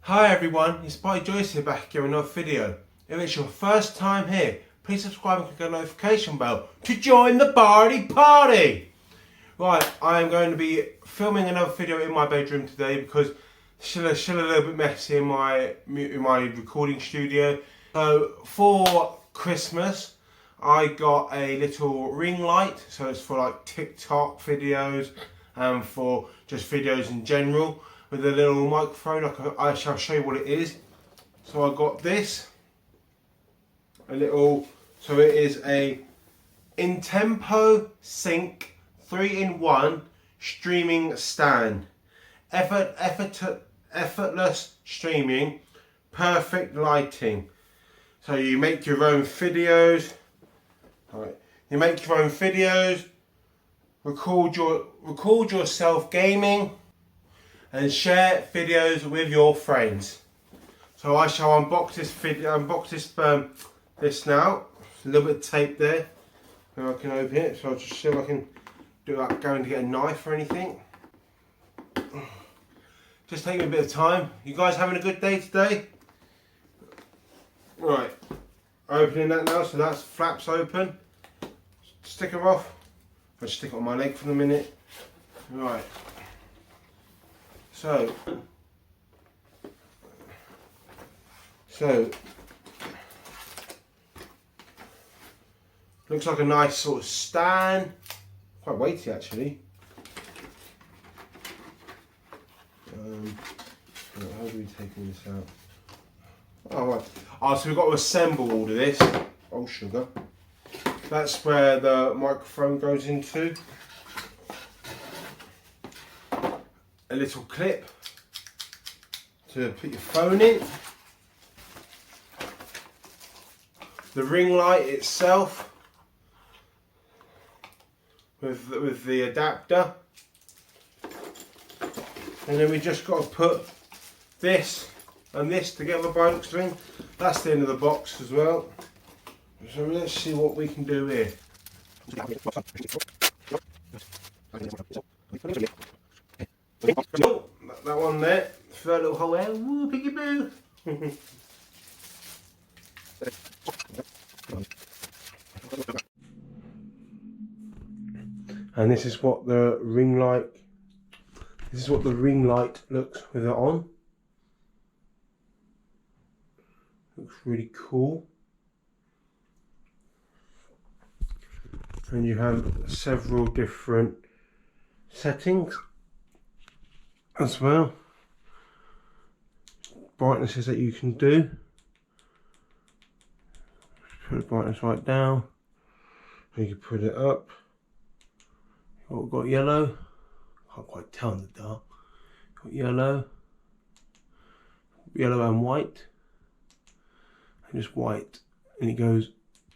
Hi everyone, it's By Joyce here back here with another video. If it's your first time here, please subscribe and click the notification bell to join the party! Right, I am going to be filming another video in my bedroom today because it's still a little bit messy in my recording studio. So for Christmas, I got a little ring light, so it's for like TikTok videos and for just videos in general, with a little microphone. I shall show you what it is. So I got this, so it is a in-tempo sync 3-in-1 streaming stand. Effortless streaming, perfect lighting. So you make your own videos. Right. You make your own videos, record yourself gaming, and share videos with your friends. So I shall unbox this now. There's a little bit of tape there, and I can open it. So I'll just see if I can do that. Going to get a knife or anything. Just taking a bit of time. You guys having a good day today? Right, opening that now. So that's flaps open. Sticker off. I'll just stick it on my leg for a minute. Right. So looks like a nice sort of stand, quite weighty actually. How do we take this out? Oh, right. Oh, so we've got to assemble all of this. Oh, sugar. That's where the microphone goes into. A little clip to put your phone in. The ring light itself with the adapter, and then we just got to put this and this together by the string. That's the end of the box as well. So let's see what we can do here. Oh, that one there, for that little hole there. Woo, piggy boo! And this is what the ring light. This is what the ring light looks with it on. Looks really cool. And you have several different settings as well. Brightnesses that you can do. Put the brightness right down. You can put it up. We've got yellow. Can't quite tell in the dark. Got yellow and white, and just white, and it goes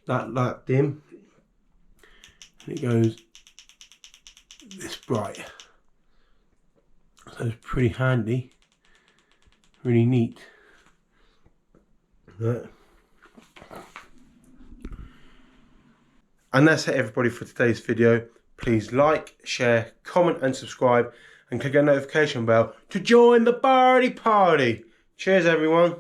that dim, and it goes this bright. So it's pretty handy, really neat. And that's it everybody for today's video. Please like, share, comment and subscribe, and click that notification bell to join the party. Cheers everyone.